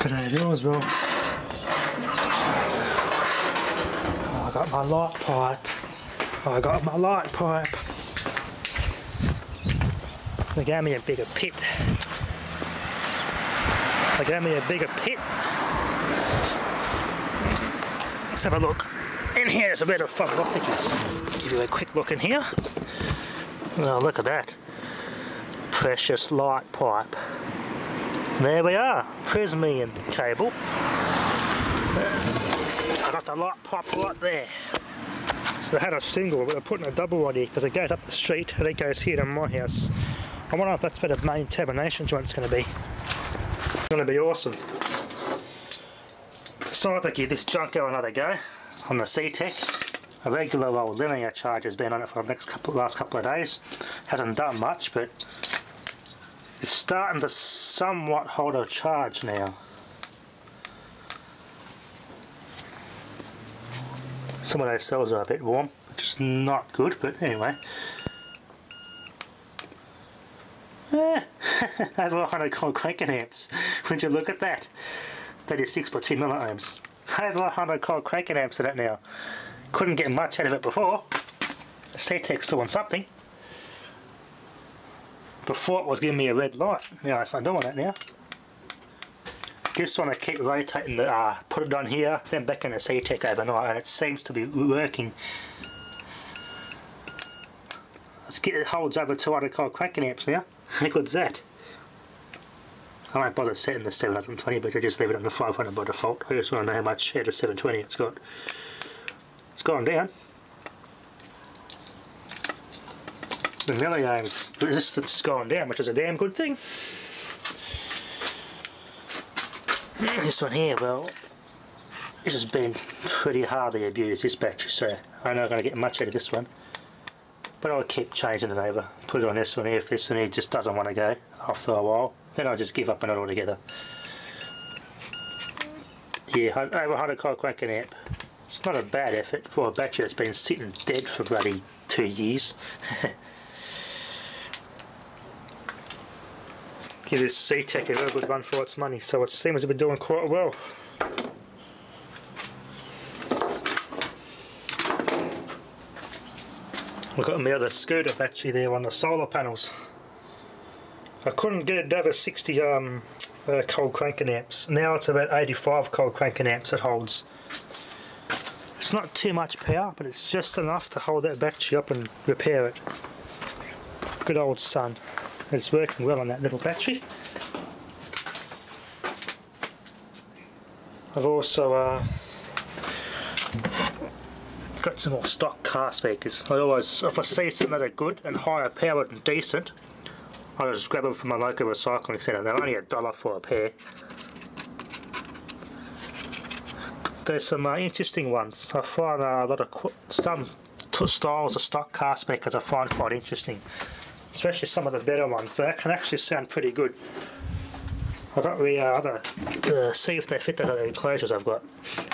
G'day there as well. Oh, I got my light pipe. I got my light pipe. They gave me a bigger pit. They gave me a bigger pit. Let's have a look. In here is a bit of fibre optics. Give you a quick look in here. Oh, look at that. Precious light pipe. There we are. Prismian cable. I got the light pipe right there. So they had a single, but they're putting a double one here because it goes up the street and it goes here to my house. I wonder if that's where the main termination joint's going to be. It's going to be awesome. Decided to give this Junko another go on the CTEC. A regular old linear charge has been on it for the last couple of days. Hasn't done much, but it's starting to somewhat hold a charge now. Some of those cells are a bit warm, which is not good, but anyway. Over 100 cold cranking amps. Would you look at that? 36.2 milliohms. Over 100 cold cranking amps in it now. Couldn't get much out of it before. The CTEC's doing something. Before it was giving me a red light. Now it's not doing that now. Just want to keep rotating the put it on here, then back in the CTEC overnight, and it seems to be working. Let's get it holds over 200 cold cranking amps now. How good's that? I won't bother setting the 720, but I just leave it on the 500 by default. I just want to know how much out of 720 it's got. It's gone down. The milliohms resistance has gone down, which is a damn good thing. This one here, well, it has been pretty hardly abused, this battery, so I'm not going to get much out of this one. But I'll keep changing it over, put it on this one here. If this one here just doesn't want to go after a while, then I'll just give up on it altogether. Yeah, over 100 cold cranking amp. It's not a bad effort for a battery that's been sitting dead for bloody 2 years. Give this CTEC a very good run for its money, so it seems to be doing quite well. I've got my other scooter battery there on the solar panels. I couldn't get it over 60 cold cranking amps. Now it's about 85 cold cranking amps it holds. It's not too much power, but it's just enough to hold that battery up and repair it. Good old sun. It's working well on that little battery. I've also got some more stock car speakers. I always, if I see something that are good and higher powered and decent, I just grab them from my local recycling centre. They're only $1 for a pair. There's some interesting ones. I find a lot of some styles of stock car speakers I find quite interesting. Especially some of the better ones, they can actually sound pretty good. I've got the other, see if they fit those other enclosures I've got.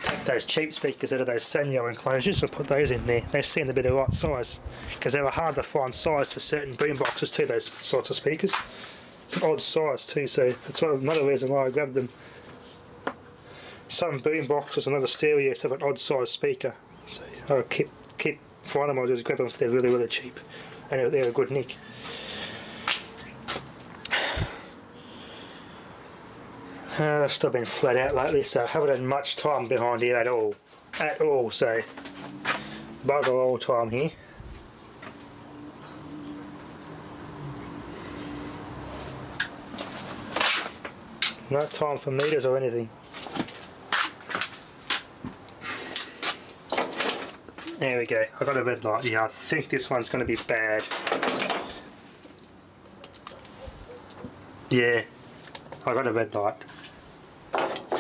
Take those cheap speakers out of those Sanyo enclosures and put those in there. They seem to be the right size, because they were hard to find size for certain boom boxes too, those sorts of speakers. It's an odd size too, so that's another reason why I grabbed them. Some boom boxes and other stereos have an odd size speaker, so I'll keep finding them. I'll just grab them if they're really, really cheap and they're a good nick. I've still been flat out lately, so I haven't had much time behind here at all, so bugger all time here. No time for meters or anything. There we go, I got a red light. Yeah, I think this one's going to be bad. Yeah, I got a red light.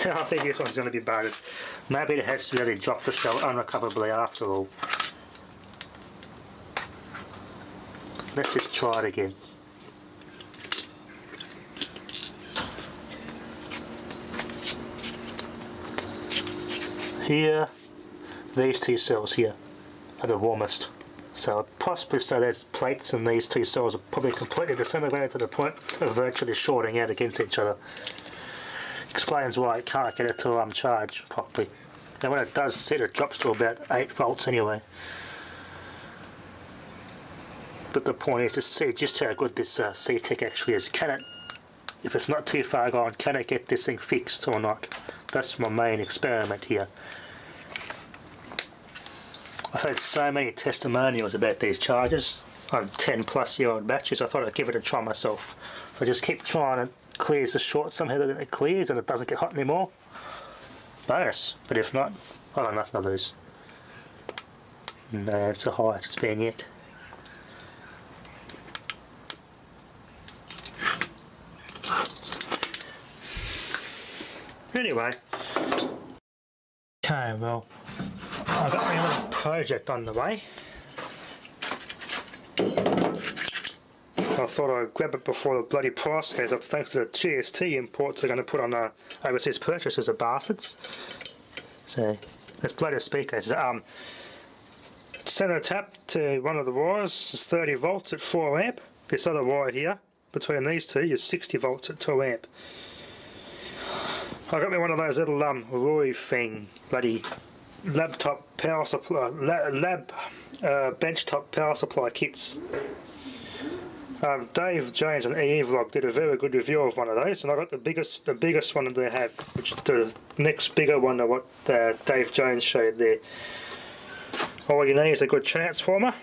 I think this one's going to be bad. Maybe it has really dropped the cell unrecoverably after all. Let's just try it again. Here, these two cells here are the warmest. So I'd possibly say those plates in these two cells are probably completely disintegrated to the point of virtually shorting out against each other. explains why it can't get it to charge properly. And when it does set, it drops to about 8 volts anyway. But the point is to see just how good this C-Tech actually is. Can it, if it's not too far gone, can it get this thing fixed or not? That's my main experiment here. I've had so many testimonials about these chargers on 10+ year old batteries. I thought I'd give it a try myself. If I just keep trying, it clears the short somehow, that it clears and it doesn't get hot anymore. Bonus. But if not, I got nothing to lose. No, it's the highest it's been yet. Anyway, okay, well, I've got my little project on the way. I thought I'd grab it before the bloody price goes up, thanks to the GST imports they're going to put on the overseas purchases of bastards. So, let's play the speakers. Center tap to one of the wires is 30 volts at 4 amp. This other wire here, between these two, is 60 volts at 2 amp. I got me one of those little Roy thing, bloody laptop power supply, benchtop power supply kits. Dave Jones and EE Vlog did a very good review of one of those, and I got the biggest one that they have, which is the next bigger one of what Dave Jones showed there. All you need is a good transformer,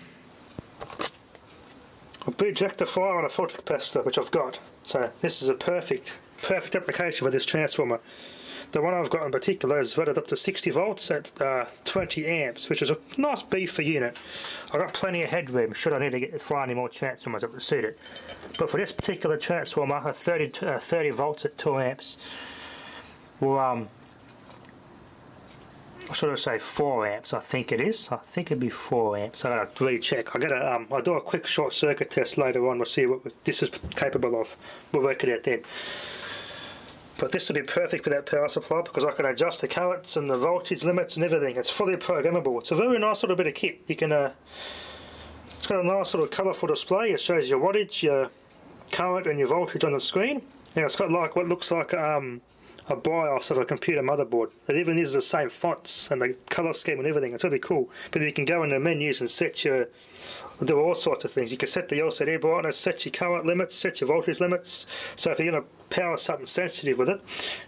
a bridge rectifier and a filter capacitor, which I've got. So this is a perfect application for this transformer. The one I've got in particular is rated up to 60 volts at 20 amps, which is a nice beefer unit. I've got plenty of headroom should I need to find any more transformers up to suit it. But for this particular transformer, a 30 volts at 2 amps will, should I say 4 amps, I think it is. I think it'd be 4 amps. I gotta recheck. I'll do a quick short circuit test later on. We'll see what this is capable of. We'll work it out then. But this will be perfect for that power supply because I can adjust the currents and the voltage limits and everything. It's fully programmable. It's a very nice little bit of kit. You can, it's got a nice little colourful display. It shows your wattage, your current and your voltage on the screen. And it's got like what looks like a BIOS of a computer motherboard. It even uses the same fonts and the colour scheme and everything. It's really cool. But you can go in the menus and set your, do all sorts of things. You can set the LCD brightness, set your current limits, set your voltage limits. So if you're going to power something sensitive with it,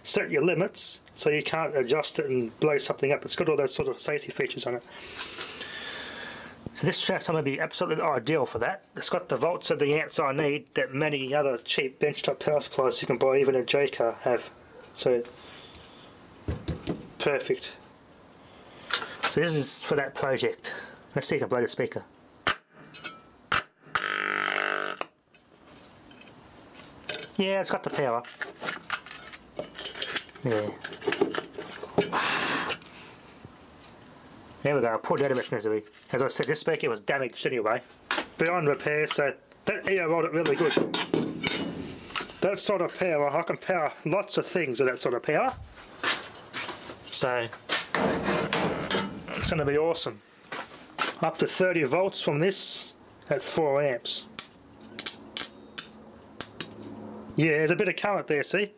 set your limits so you can't adjust it and blow something up. It's got all those sort of safety features on it. So this transformer will be absolutely ideal for that. It's got the volts of the amps I need that many other cheap benchtop power supplies you can buy, even a J car, have. So perfect. So this is for that project. Let's see if I can blow the speaker. Yeah, it's got the power. Yeah. There we go, I pulled out of its misery. As I said, this speaker was damaged anyway. Beyond repair, so that EO rolled it really good. That sort of power, I can power lots of things with that sort of power. So, it's going to be awesome. Up to 30 volts from this at 4 amps. Yeah, there's a bit of current there, see?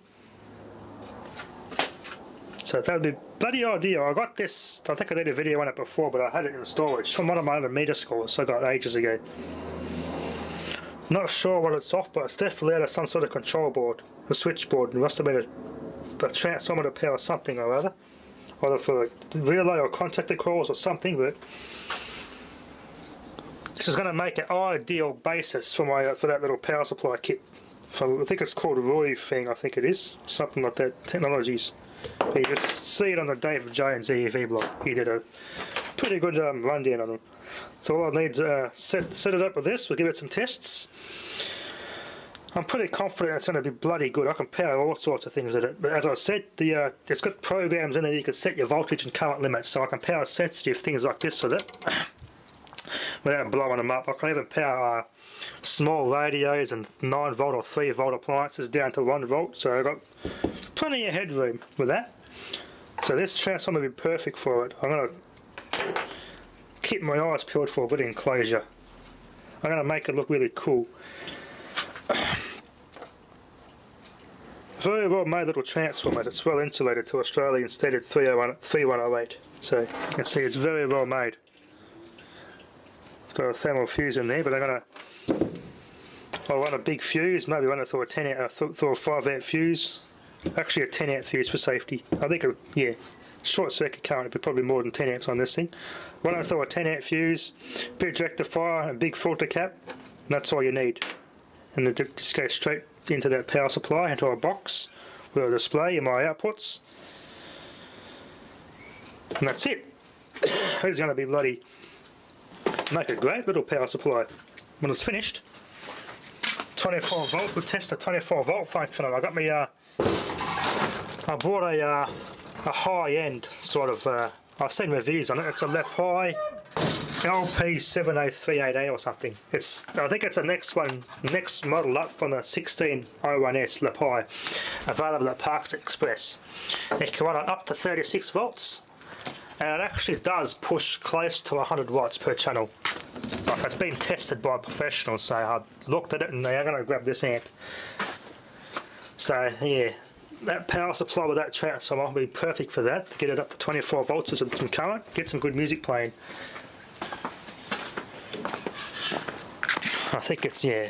So that would be bloody ideal. I got this, I think I did a video on it before, but I had it in storage from one of my other meter scores I got ages ago. Not sure what it's off, but it's definitely out of some sort of control board, a switchboard. It must have been a transformer to power something or other, either for relay or contactor coils or something. But this is going to make an ideal basis for my that little power supply kit. I think it's called Roy thing. I think it is something like that. Technologies. But you can see it on the Dave Jones EEV blog. He did a pretty good rundown on them. So all I need to set it up with this. We'll give it some tests. I'm pretty confident it's going to be bloody good. I can power all sorts of things with it. But as I said, it's got programs in there you can set your voltage and current limits. So I can power sensitive things like this with it without blowing them up. I can even power small radios and 9 volt or 3 volt appliances down to 1 volt. So I've got plenty of headroom with that. So this transformer will be perfect for it. I'm going to keep my eyes peeled for a bit of enclosure. I'm going to make it look really cool. Very well made little transformer. It's well insulated to Australian standard 3108. So you can see it's very well made. It's got a thermal fuse in there, but I'm gonna. I run a big fuse, maybe run it through a 5-amp fuse. Actually, a 10-amp fuse for safety. I think, yeah, short circuit current would be probably more than 10 amps on this thing. Run it through a 10-amp fuse, big rectifier, a big filter cap. And that's all you need. And then just go straight into that power supply, into a box with a display and my outputs. And that's it. It's going to be bloody make a great little power supply when it's finished. 24 volt. We'll test the 24 volt function. I got me. I bought a high-end sort of. I've seen reviews on it. It's a LePi LP70380 or something. I think it's the next model up from the 1601S LePi, available at Parks Express. It can run up to 36 volts, and it actually does push close to 100 watts per channel. Like, it's been tested by professionals, so I looked at it and I'm going to grab this amp. So yeah, that power supply with that transformer will be perfect for that, to get it up to 24 volts with some current, get some good music playing. I think it's, yeah,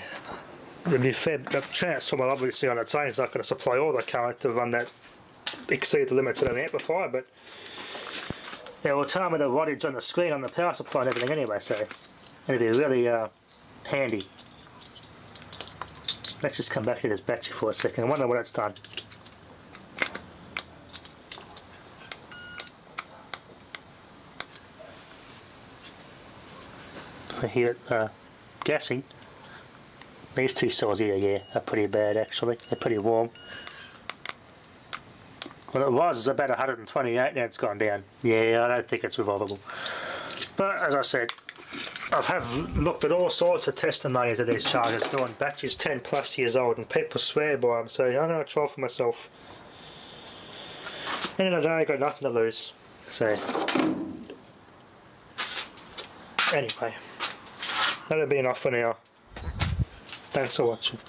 it'll be fair. The transformer obviously on its own is not going to supply all the current to run that, exceed the limits of an amplifier, but it will tell me the wattage on the screen on the power supply and everything anyway, so it'll be really handy. Let's just come back to this battery for a second. I wonder what it's done. I hear it gassing. These two cells here, yeah, are pretty bad actually. They're pretty warm. Well, it was about 128, now it's gone down. Yeah, I don't think it's revolvable. But as I said, I have looked at all sorts of testimonies of these chargers doing batteries 10 plus years old, and people swear by them, so I'm going to try for myself. End of the day, I've got nothing to lose. So, anyway, that'll be enough for now. Thanks for watching.